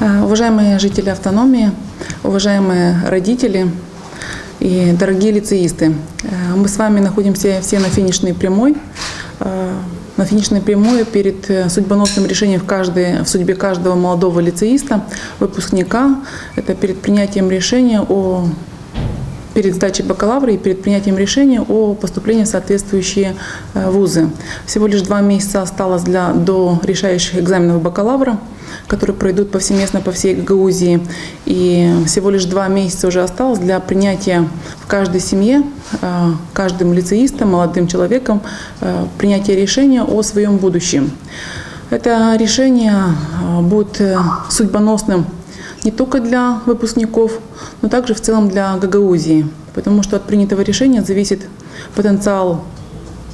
Уважаемые жители автономии, уважаемые родители и дорогие лицеисты, мы с вами находимся все на финишной прямой. На финишной прямой перед судьбоносным решением в судьбе каждого молодого лицеиста, выпускника. Это перед принятием решения перед сдачей бакалавра и перед принятием решения о поступлении в соответствующие вузы. Всего лишь 2 месяца осталось до решающих экзаменов бакалавра, которые пройдут повсеместно по всей Гагаузии. И всего лишь 2 месяца уже осталось для принятия в каждой семье, каждым лицеистом, молодым человеком, принятия решения о своем будущем. Это решение будет судьбоносным не только для выпускников, но также в целом для Гагаузии, потому что от принятого решения зависит потенциал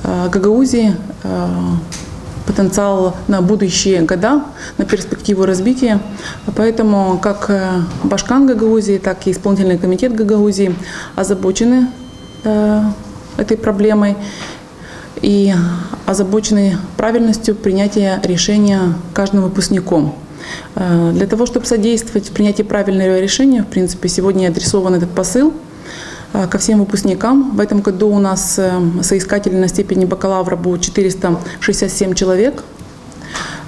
Гагаузии, потенциал на будущие года, на перспективу развития. Поэтому как Башкан Гагаузии, так и исполнительный комитет Гагаузии озабочены этой проблемой и озабочены правильностью принятия решения каждым выпускником. Для того, чтобы содействовать в принятии правильного решения, в принципе, сегодня адресован этот посыл ко всем выпускникам. В этом году у нас соискатели на степени бакалавра будет 467 человек.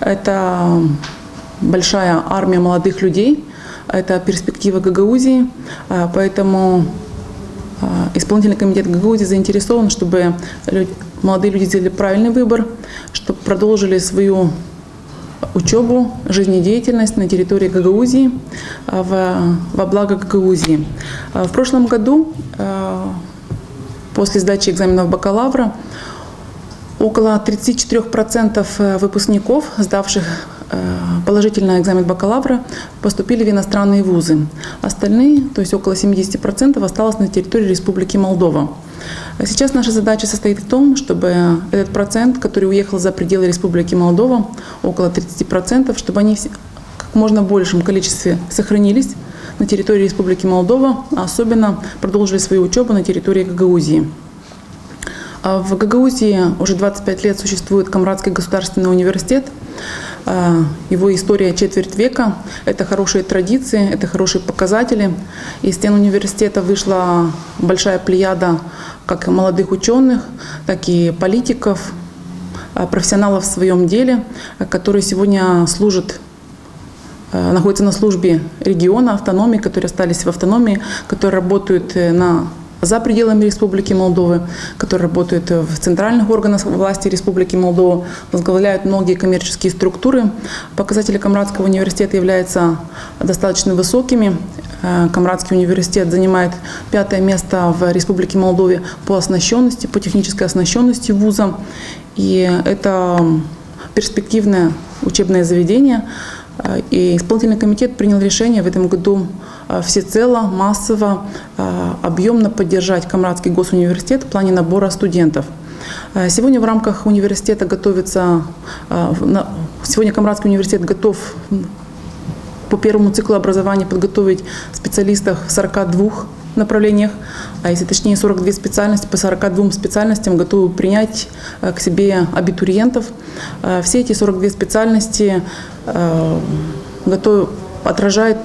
Это большая армия молодых людей, это перспектива Гагаузии, поэтому исполнительный комитет Гагаузии заинтересован, чтобы молодые люди сделали правильный выбор, чтобы продолжили свою учебу, жизнедеятельность на территории Гагаузии во благо Гагаузии. В прошлом году, после сдачи экзаменов бакалавра, около 34% выпускников, сдавших положительный экзамен бакалавра, поступили в иностранные вузы. Остальные, то есть около 70%, осталось на территории Республики Молдова. Сейчас наша задача состоит в том, чтобы этот процент, который уехал за пределы Республики Молдова, около 30%, чтобы они в как можно большем количестве сохранились на территории Республики Молдова, а особенно продолжили свою учебу на территории Гагаузии. В Гагаузии уже 25 лет существует Камрадский государственный университет. Его история четверть века. Это хорошие традиции, это хорошие показатели. Из стен университета вышла большая плеяда как молодых ученых, так и политиков, профессионалов в своем деле, которые сегодня находятся на службе региона, автономии, которые остались в автономии, которые работают за пределами Республики Молдовы, которые работают в центральных органах власти Республики Молдова, возглавляют многие коммерческие структуры. Показатели Камрадского университета являются достаточно высокими. Камрадский университет занимает 5-е место в Республике Молдове по оснащенности, по технической оснащенности вуза. И это перспективное учебное заведение. И исполнительный комитет принял решение в этом году всецело, массово, объемно поддержать Камрадский госуниверситет в плане набора студентов. Сегодня в рамках университета сегодня Камрадский университет готов по первому циклу образования подготовить специалистов в 42 направлениях, а если точнее 42 специальности, по 42 специальностям готовы принять к себе абитуриентов. Все эти 42 специальности отражают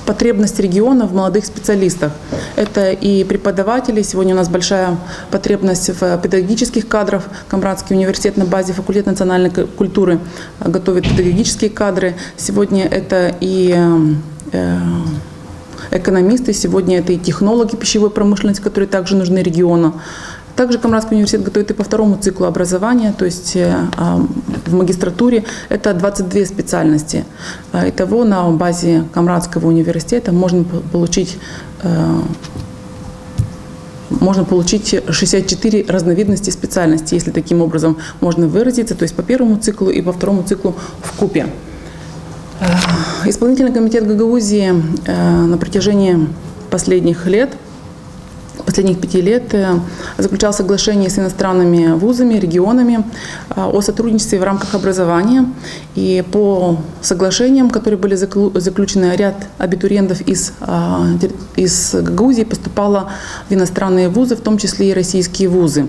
потребность региона в молодых специалистах. Это и преподаватели. Сегодня у нас большая потребность в педагогических кадрах. Камрадский университет на базе факультета национальной культуры готовит педагогические кадры. Сегодня это и экономисты, сегодня это и технологи пищевой промышленности, которые также нужны региону. Также Камрадский университет готовит и по 2-му циклу образования, то есть в магистратуре это 22 специальности. Итого на базе Камрадского университета можно получить 64 разновидности специальностей, если таким образом можно выразиться, то есть по 1-му циклу и по 2-му циклу вкупе. Исполнительный комитет Гагаузии на протяжении последних 5 лет заключал соглашение с иностранными вузами, регионами о сотрудничестве в рамках образования. И по соглашениям, которые были заключены, ряд абитуриентов из Гагаузии поступало в иностранные вузы, в том числе и российские вузы.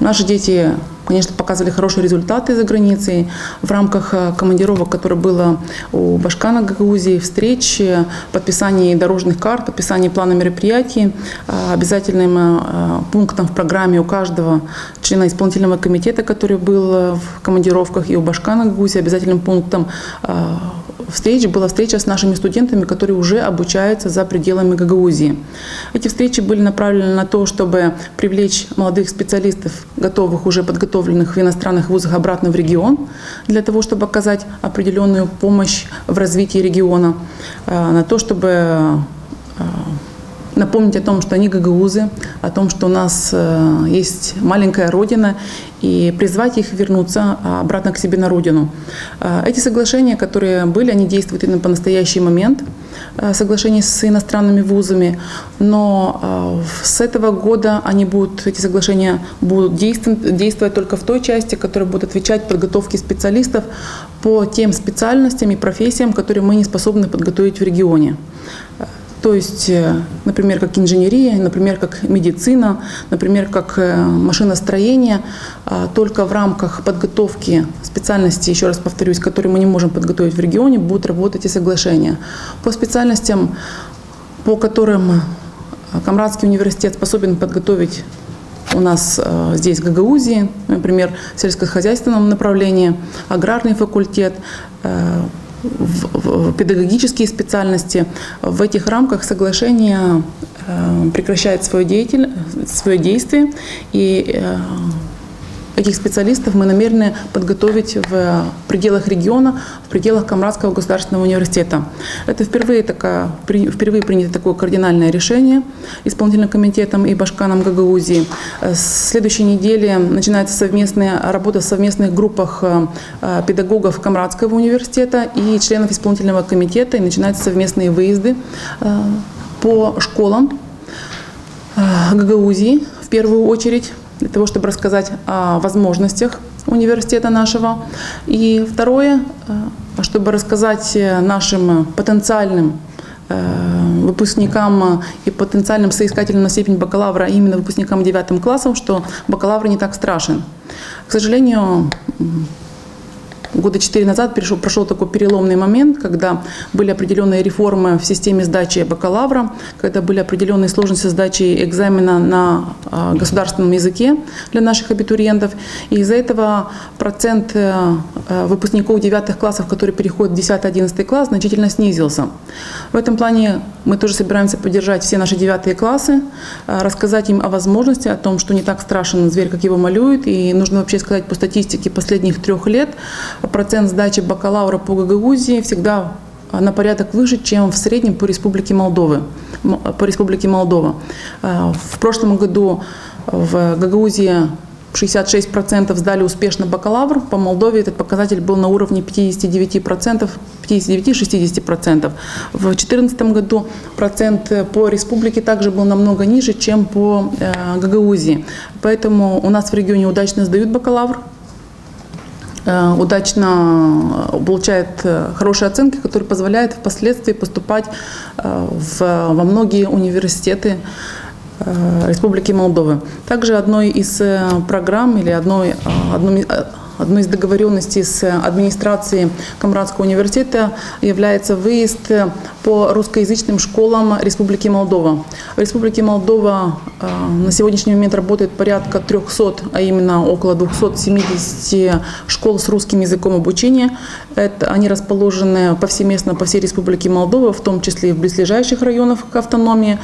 Наши дети конечно, показывали хорошие результаты за границей. В рамках командировок, которые было у Башкана Гагаузии, встреч, подписания дорожных карт, подписания плана мероприятий, обязательным пунктом в программе у каждого члена исполнительного комитета, который был в командировках, и у Башкана Гагаузии, обязательным пунктом встреч была встреча с нашими студентами, которые уже обучаются за пределами Гагаузии. Эти встречи были направлены на то, чтобы привлечь молодых специалистов, готовых, уже подготовленных в иностранных вузах, обратно в регион, для того, чтобы оказать определенную помощь в развитии региона, на то, чтобы напомнить о том, что они гагаузы, о том, что у нас есть маленькая родина, и призвать их вернуться обратно к себе на родину. Эти соглашения, которые были, они действуют именно по настоящий момент, соглашения с иностранными вузами, но с этого года эти соглашения будут действовать только в той части, которая будет отвечать подготовке специалистов по тем специальностям и профессиям, которые мы не способны подготовить в регионе. То есть, например, как инженерия, например, как медицина, например, как машиностроение. Только в рамках подготовки специальностей, еще раз повторюсь, которые мы не можем подготовить в регионе, будут работать эти соглашения. По специальностям, по которым Камрадский университет способен подготовить у нас здесь в Гагаузии, например, в сельскохозяйственном направлении, аграрный факультет, в педагогические специальности. В этих рамках соглашение прекращает свое действие, и этих специалистов мы намерены подготовить в пределах региона, в пределах Камрадского государственного университета. Это впервые принято такое кардинальное решение исполнительным комитетом и Башканом Гагаузии. С следующей недели начинается совместная работа в совместных группах педагогов Камрадского университета и членов исполнительного комитета, и начинаются совместные выезды по школам Гагаузии в первую очередь, для того, чтобы рассказать о возможностях университета нашего. И второе, чтобы рассказать нашим потенциальным выпускникам и потенциальным соискателям на степень бакалавра, именно выпускникам 9 классов, что бакалавр не так страшен. К сожалению, года 4 назад прошел такой переломный момент, когда были определенные реформы в системе сдачи бакалавра, когда были определенные сложности сдачи экзамена на государственном языке для наших абитуриентов. И из-за этого процент выпускников 9 классов, которые переходят в 10-11 класс, значительно снизился. В этом плане мы тоже собираемся поддержать все наши 9 классы, рассказать им о возможности, о том, что не так страшен зверь, как его малюют. И нужно вообще сказать, по статистике последних 3 лет, процент сдачи бакалавра по Гагаузии всегда на порядок выше, чем в среднем по Республике Молдова. В прошлом году в Гагаузии 66% сдали успешно бакалавр, по Молдове этот показатель был на уровне 59%, 59-60%. В 2014 году процент по республике также был намного ниже, чем по Гагаузии. Поэтому у нас в регионе удачно сдают бакалавр, удачно получает хорошие оценки, которые позволяют впоследствии поступать во многие университеты Республики Молдовы. Также одной из программ или одной из договоренностей с администрацией Камрадского университета является выезд по русскоязычным школам Республики Молдова. В Республике Молдова на сегодняшний момент работает порядка 300, а именно около 270 школ с русским языком обучения. Они расположены повсеместно по всей Республике Молдова, в том числе и в близлежащих районах к автономии,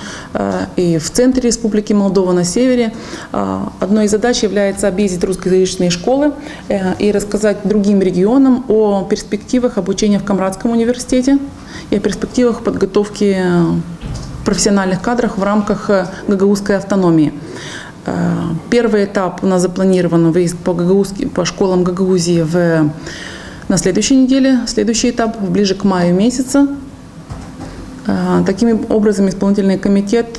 и в центре Республики Молдова, на севере. Одной из задач является объездить русскоязычные школы и рассказать другим регионам о перспективах обучения в Камрадском университете и о перспективах подготовки профессиональных кадров в рамках гагаузской автономии. Первый этап у нас запланирован выезд по школам Гагаузии на следующей неделе, следующий этап ближе к маю месяца. Таким образом, исполнительный комитет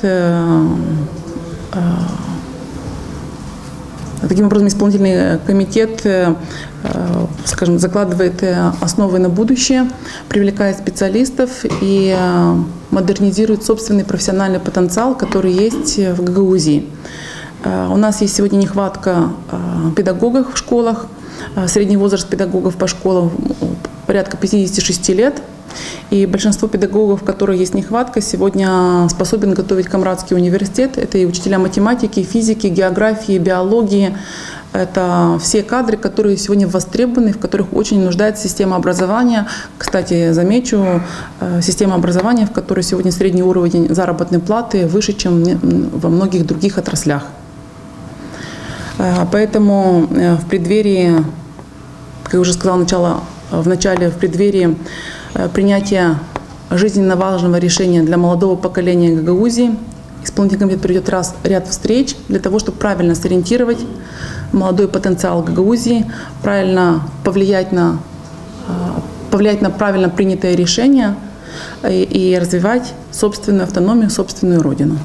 скажем, закладывает основы на будущее, привлекает специалистов и модернизирует собственный профессиональный потенциал, который есть в Гагаузии. У нас есть сегодня нехватка педагогов в школах. Средний возраст педагогов по школам порядка 56 лет. И большинство педагогов, у которых есть нехватка, сегодня способен готовить Камрадский университет. Это и учителя математики, физики, географии, биологии. Это все кадры, которые сегодня востребованы, в которых очень нуждается система образования. Кстати, замечу, система образования, в которой сегодня средний уровень заработной платы выше, чем во многих других отраслях. Поэтому в преддверии, как я уже сказала в преддверии принятия жизненно важного решения для молодого поколения Гагаузии, исполнительный комитет проведет ряд встреч для того, чтобы правильно сориентировать молодой потенциал Гагаузии, правильно повлиять на правильно принятое решение и развивать собственную автономию, собственную родину.